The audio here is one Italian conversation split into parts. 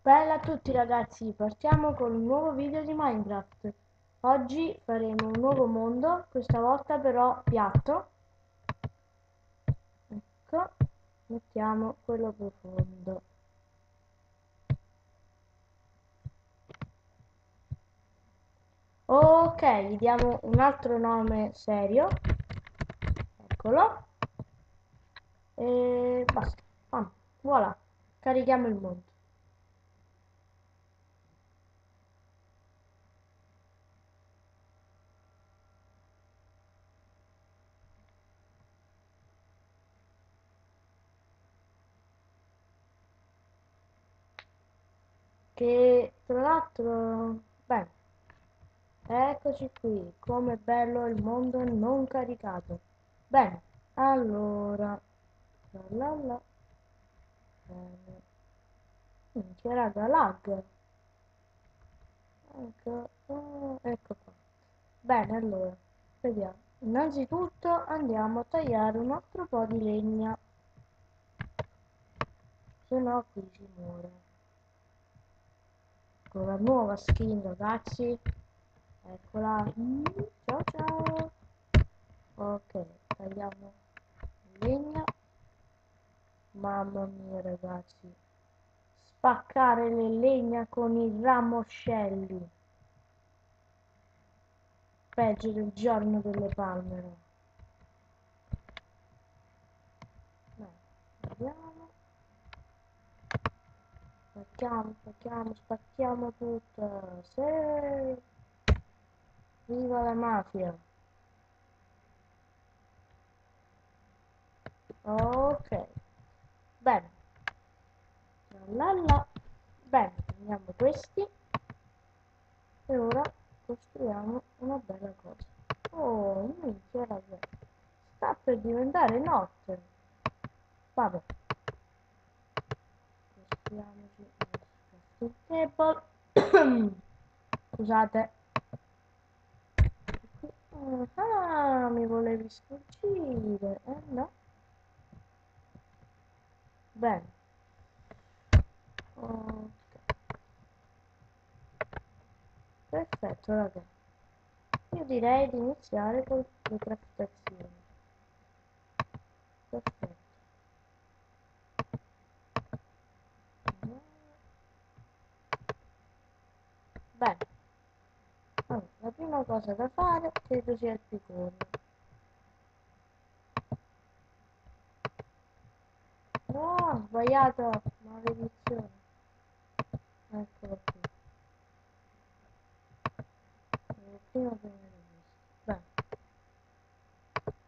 Bella a tutti ragazzi, partiamo con un nuovo video di Minecraft. Oggi faremo un nuovo mondo, questa volta però piatto. Ecco, mettiamo quello profondo. Ok, gli diamo un altro nome serio. Eccolo. E basta. Voilà, carichiamo il mondo. Che tra l'altro, bene, eccoci qui, com'è bello il mondo non caricato. Bene, allora, la la la, bene, minchia raga, lag, ecco, ecco qua. Bene, allora, vediamo. Innanzitutto andiamo a tagliare un altro po' di legna, se no qui si muore. Con la nuova skin ragazzi, eccola, ciao ciao. Ok, tagliamo legna. Mamma mia ragazzi, spaccare le legna con i ramoscelli, peggio del giorno delle palme. Vediamo, spacchiamo tutto, sì, viva la mafia. Ok, bene, la. Bene, prendiamo questi e ora costruiamo una bella cosa. Oh, minchia ragazzi, sta per diventare notte. Vabbè, costruiamoci un table. Scusate. Ah, mi volevi sfuggire, no? Bene. Ok. Perfetto, raga. Io direi di iniziare con le craftazioni. Perfetto. Bene. Allora, la prima cosa da fare credo sia il piccone. No, ho sbagliato, maledizione. Eccolo qui. Prima che me l'ho visto. Bene.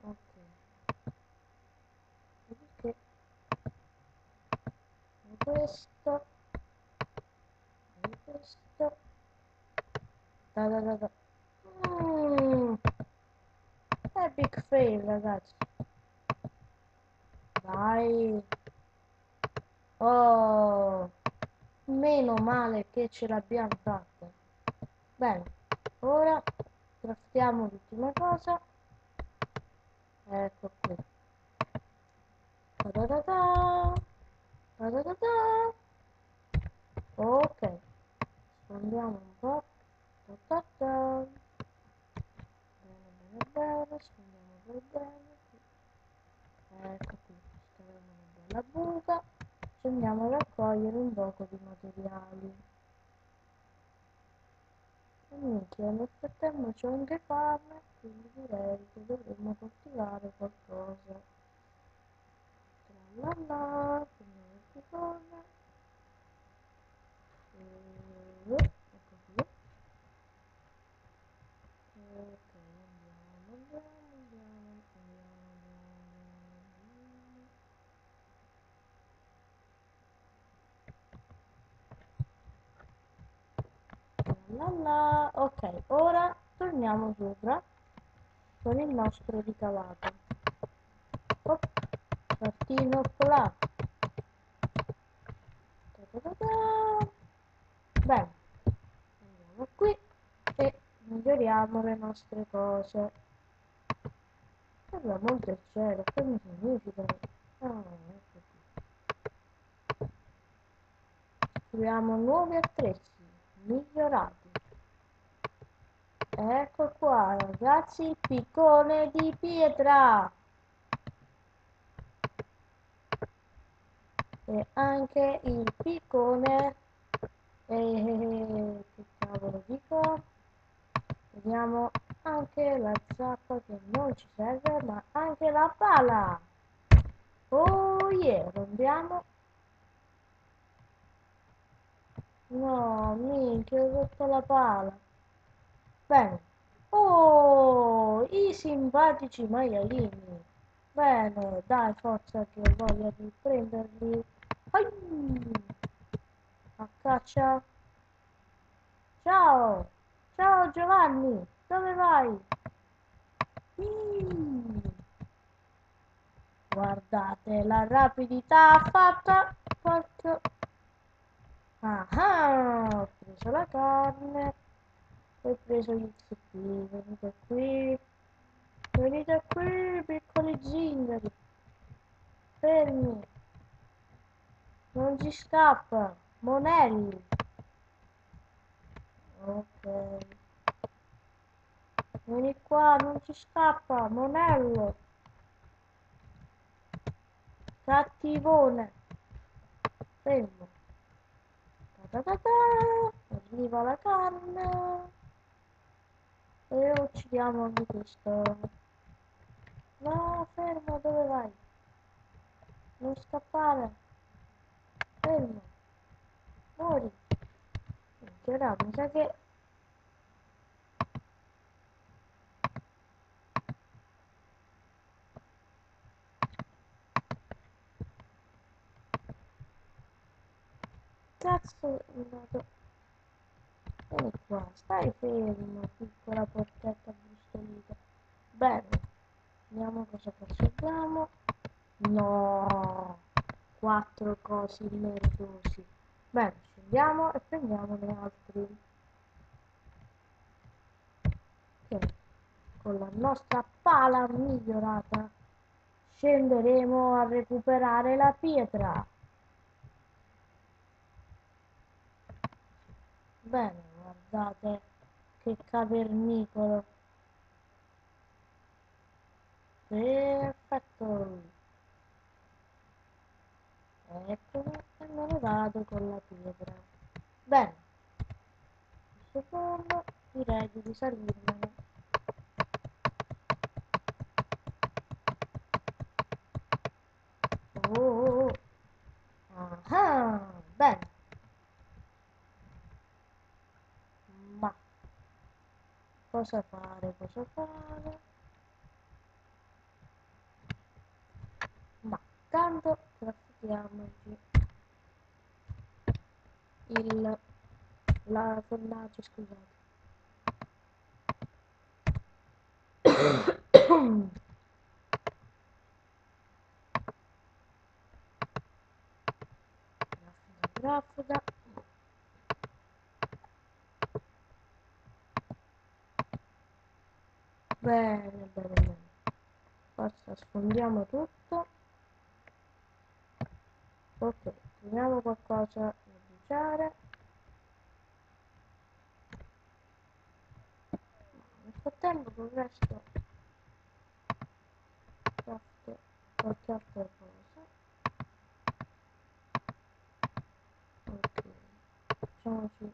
Ok. Perché questo e questo. Da da da da. Epic fail ragazzi. Dai. Oh, meno male che ce l'abbiamo fatta. Bene, ora craftiamo l'ultima cosa. Ecco qui. Ta-da-da-da. Ta-da-da-da. Ok, sfondiamo un po'. Ta-ta-ta. Bene, bene, bene, sfondiamo per bene. Ecco qui, questa è una bella buca. Ci andiamo a raccogliere un poco di materiali. E minchia, nel frattempo c'ho anche fame, quindi direi che dovremmo coltivare qualcosa. Tralala, prendiamo il picone. Ecco qui. Ok, andiamo. Ok, ora torniamo sopra con il nostro ricavato. Oh, partino là. Bene, andiamo qui e miglioriamo le nostre cose. Per l'amor del cielo, che mi significa? Ah, ecco qui. costruiamo nuovi attrezzi migliorati. Ecco qua ragazzi, il piccone di pietra e anche il piccone che cavolo dico, vediamo anche la zappa che non ci serve, ma anche la pala. Oh yeah, rompiamo. No, minchia, ho rotto la pala. Bene. Oh, i simpatici maialini. Bene, dai, forza che ho voglia di prenderli. Ai! A caccia. Ciao! Ciao Giovanni, dove vai? Mm. Guardate la rapidità fatta. Porco. Ah, ho preso la carne. Ho preso gli zucchini. Venite qui. Venite qui, piccoli zingari. Fermi. Non ci scappa. Monelli. Ok. Vieni qua, non ci scappa. Monello. Cattivone. Fermo. Ta ta ta ta. Arriva la carne. E uccidiamo anche questo. No, fermo, dove vai? Non scappare. Fermo. Muori. Ora, mi sa che... Cazzo, è andato... Vieni qua, stai fermo, piccola porchetta brustolita. Bene, vediamo cosa facciamo. No, 4 cosi merdosi. Bene, scendiamo e prendiamone altri. Ok, con la nostra pala migliorata scenderemo a recuperare la pietra. Bene, guardate che cavernicolo. Perfetto. Eccomi e me ne vado con la pietra. Bene, un secondo, direi di risalirmene. Oh, oh, oh. Ah, bene. Ma cosa fare, cosa fare? Ma tanto craftiamoci la fornace, scusate. Raffica. Bene, bene, bene. Forza, sfondiamo tutto. Ok, troviamo qualcosa da bruciare. Nel frattempo con il resto crafto qualche altra cosa. Ok, facciamoci un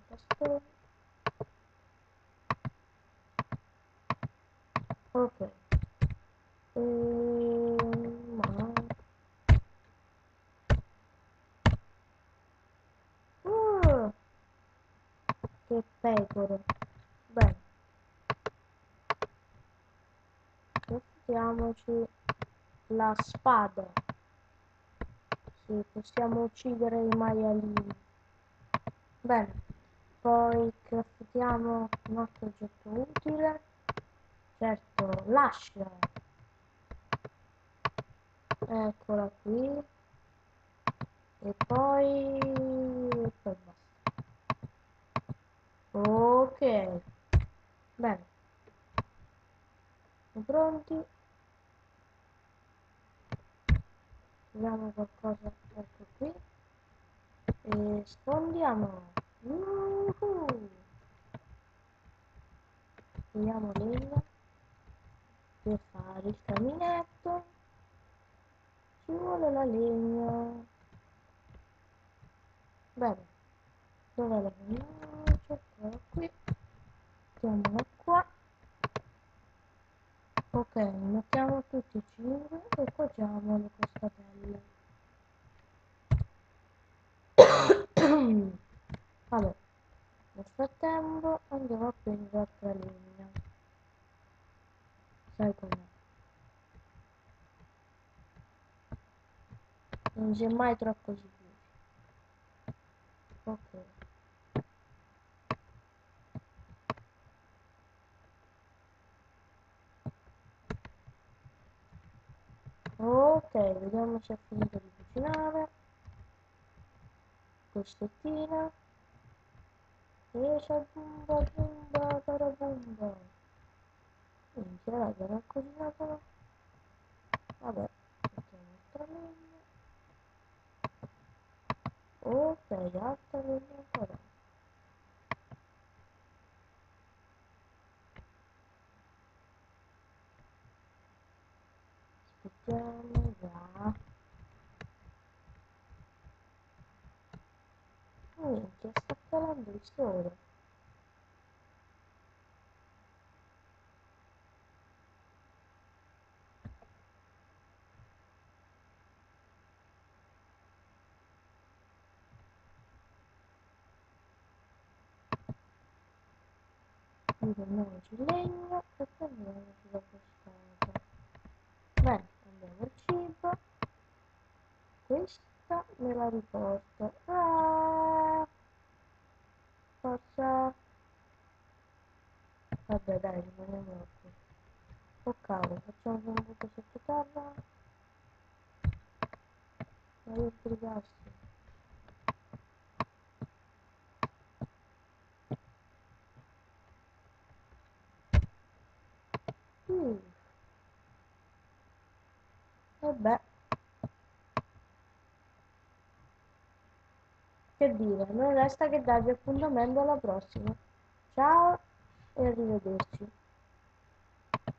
bastone. Ok. Ma... Uh, che pecore. Bene, mettiamoci la spada. Sì, possiamo uccidere i maialini. Bene, poi craftiamo un altro oggetto utile. Certo, l'ascia. Eccola qui. E poi basta. Ok, bene, siamo pronti. Vediamo qualcosa, ecco qui. E sfondiamo. Togliamo legno per fare il caminetto. Ci vuole la legna. Bene, dov'è la legna? Eccola qui. Mettiamola qua. Ok, mettiamo tutti i cilindri e poggiamo le costatelle. Vabbè, nel frattempo andiamo a prendere altra legna. Sai com'è? Non si è mai troppo sicuri. Ok. Ok, vediamo se è finito di cucinare. Costettina. E bumba bumba tarabumba. Minchia, raga, non ho cucinato. Vabbè, mettiamo altra legna. Ok, altra legna ancora. Aspettiamo, va. Minchia, sta calando il sole. Prendiamoci il legno e prendiamoci la costata. Bene, prendiamo il cibo. Questa me la riporto. Ah, forza. Vabbè, dai, rimaniamo qui. Oh cavolo, facciamo un buco sottoterra. Voglio sbrigarsi. E beh, che dire, non resta che darvi appuntamento alla prossima. Ciao e arrivederci.